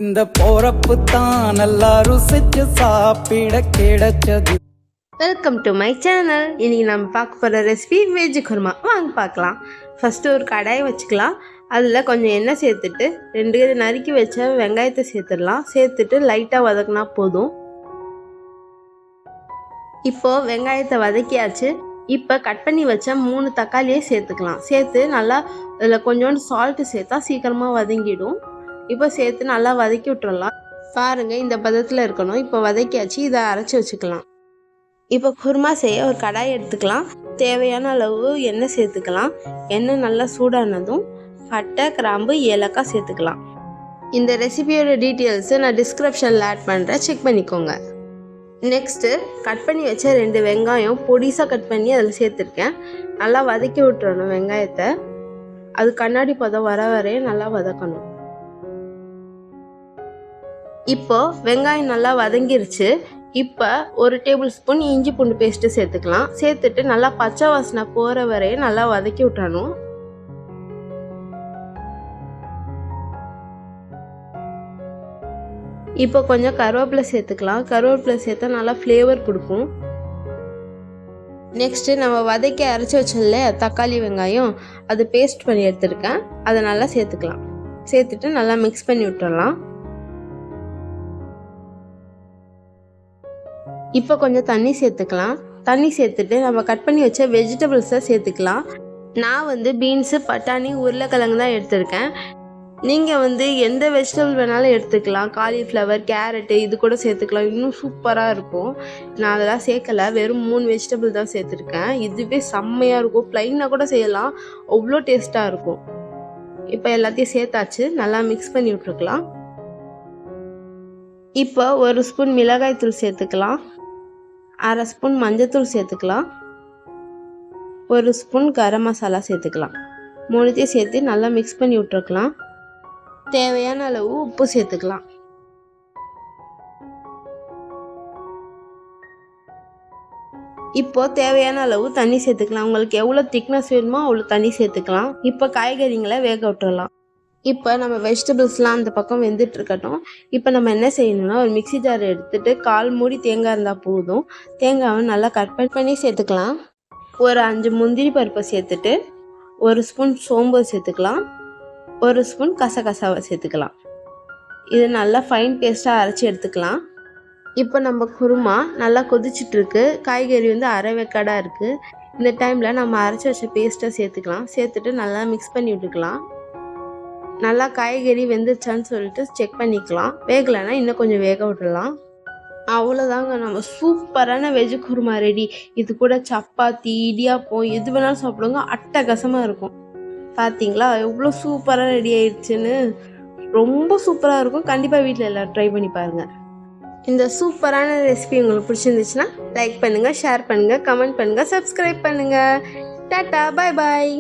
இந்த போறப்பு தான் நல்லா ருசிச்சு சாப்பிட கிடைச்சது. Welcome to my channel. இன்னைக்கு நம்ம பார்க்க போகிற ரெசிபி வெஜ் குருமா. வாங்க பார்க்கலாம். ஃபஸ்ட்டு ஒரு கடாயை வச்சுக்கலாம். அதில் கொஞ்சம் எண்ணெய் சேர்த்துட்டு 2 நறுக்கி வச்ச வெங்காயத்தை சேர்த்துடலாம். சேர்த்துட்டு லைட்டாக வதக்கினா போதும். இப்போது வெங்காயத்தை வதக்கியாச்சு. இப்போ கட் பண்ணி வச்ச 3 தக்காளியை சேர்த்துக்கலாம். சேர்த்து நல்லா அதில் கொஞ்சோண்டு சால்ட்டு சேர்த்தா சீக்கிரமாக வதங்கிடும். இப்போ சேர்த்து நல்லா வதக்கி விட்டுறலாம். பாருங்கள், இந்த பதத்தில் இருக்கணும். இப்போ வதக்கியாச்சு. இதை அரைச்சி வச்சுக்கலாம். இப்போ குருமா செய்ய ஒரு கடாய் எடுத்துக்கலாம். தேவையான அளவு எண்ணெய் சேர்த்துக்கலாம். எண்ணெய் நல்லா சூடானதும் பட்டை, கிராம்பு, ஏலக்காய் சேர்த்துக்கலாம். இந்த ரெசிபியோட டீட்டெயில்ஸை நான் டிஸ்கிரிப்ஷனில் ஆட் பண்ணுறேன், செக் பண்ணிக்கோங்க. நெக்ஸ்ட்டு கட் பண்ணி வச்ச 2 வெங்காயம் பொடிசாக கட் பண்ணி அதில் சேர்த்துருக்கேன். நல்லா வதக்கி விட்டுறணும். வெங்காயத்தை அது கண்ணாடி பதம் வர வரையே நல்லா வதக்கணும். இப்போ வெங்காயம் நல்லா வதங்கிருச்சு. இப்போ 1 டேபிள் ஸ்பூன் இஞ்சி பூண்டு பேஸ்ட்டு சேர்த்துக்கலாம். சேர்த்துட்டு நல்லா பச்சை வாசனை போகிற வரையே நல்லா வதக்கி விட்டுறணும். இப்போ கொஞ்சம் கருவேப்பிலை சேர்த்துக்கலாம். கருவேப்பிலை சேர்த்தா நல்லா ஃப்ளேவர் கொடுக்கும். நெக்ஸ்ட்டு நம்ம வதக்கி அரைச்சி வச்சோம்ல தக்காளி, வெங்காயம், அது பேஸ்ட் பண்ணி எடுத்துருக்கேன். அதை நல்லா சேர்த்துக்கலாம். சேர்த்துட்டு நல்லா மிக்ஸ் பண்ணி விட்டுறலாம். இப்போ கொஞ்சம் தண்ணி சேர்த்துக்கலாம். தண்ணி சேர்த்துட்டு நம்ம கட் பண்ணி வச்ச வெஜிடபிள்ஸை சேர்த்துக்கலாம். நான் பீன்ஸு, பட்டாணி, உருளைக்கிழங்கு தான் எடுத்திருக்கேன். நீங்கள் எந்த வெஜிடபிள் வேணாலும் எடுத்துக்கலாம். காலிஃப்ளவர், கேரட்டு இது கூட சேர்த்துக்கலாம். இன்னும் சூப்பராக இருக்கும். நான் அதெல்லாம் சேர்க்கலை, வெறும் 3 வெஜிடபிள் தான் சேர்த்துருக்கேன். இதுவே செம்மையாக இருக்கும். ப்ளைனாக கூட செய்யலாம், அவ்வளோ டேஸ்ட்டாக இருக்கும். இப்போ எல்லாத்தையும் சேர்த்தாச்சு. நல்லா மிக்ஸ் பண்ணி விட்டுருக்கலாம். இப்போ 1 ஸ்பூன் மிளகாய் தூள் சேர்த்துக்கலாம். 1/2 ஸ்பூன் மஞ்சத்தூள் சேர்த்துக்கலாம். 1 ஸ்பூன் கரம் மசாலா சேர்த்துக்கலாம். 3த்தையும் சேர்த்து நல்லா மிக்ஸ் பண்ணி விட்டுருக்கலாம். தேவையான அளவு உப்பு சேர்த்துக்கலாம். இப்போ தேவையான அளவு தண்ணி சேர்த்துக்கலாம். உங்களுக்கு எவ்வளோ திக்னஸ் வேணுமோ அவ்வளோ தண்ணி சேர்த்துக்கலாம். இப்போ காய்கறிங்களை வேக விட்டுறலாம். இப்போ நம்ம வெஜிடபிள்ஸ்லாம் அந்த பக்கம் வெந்துட்டு இருக்கட்டும். இப்போ நம்ம என்ன செய்யணும்னா, ஒரு மிக்ஸி ஜார் எடுத்துகிட்டு 1/4 மூடி தேங்காய் இருந்தால் போதும். தேங்காவை நல்லா கட் பண்ணி சேர்த்துக்கலாம். ஒரு 5 முந்திரி பருப்பை சேர்த்துட்டு 1 ஸ்பூன் சோம்பு சேர்த்துக்கலாம். 1 ஸ்பூன் கசகசாவை சேர்த்துக்கலாம். இது நல்லா ஃபைன் பேஸ்ட்டாக அரைச்சி எடுத்துக்கலாம். இப்போ நம்ம குருமா நல்லா கொதிச்சிட்ருக்கு. காய்கறி அரை வேக்காடாக இருக்குது. இந்த டைமில் நம்ம அரைச்சி வச்ச பேஸ்ட்டை சேர்த்துக்கலாம். சேர்த்துட்டு நல்லா மிக்ஸ் பண்ணி விட்டுக்கலாம். நல்லா காய்கறி வெந்துருச்சான்னு சொல்லிட்டு செக் பண்ணிக்கலாம். வேகலைன்னா இன்னும் கொஞ்சம் வேக விட்டுடலாம். அவ்வளோதாங்க, நம்ம சூப்பரான வெஜ் குருமா ரெடி. இது கூட சப்பாத்தி, இடியாப்பம் எது வேணாலும் சாப்பிடுங்க, அட்டகாசமாக இருக்கும். பார்த்தீங்களா எவ்வளோ சூப்பராக ரெடி ஆயிடுச்சுன்னு? ரொம்ப சூப்பராக இருக்கும். கண்டிப்பாக வீட்டில் எல்லோரும் ட்ரை பண்ணி பாருங்கள். இந்த சூப்பரான ரெசிபி உங்களுக்கு பிடிச்சிருந்துச்சுன்னா லைக் பண்ணுங்கள், ஷேர் பண்ணுங்கள், கமெண்ட் பண்ணுங்கள், சப்ஸ்கிரைப் பண்ணுங்கள். டாட்டா, பாய் பாய்.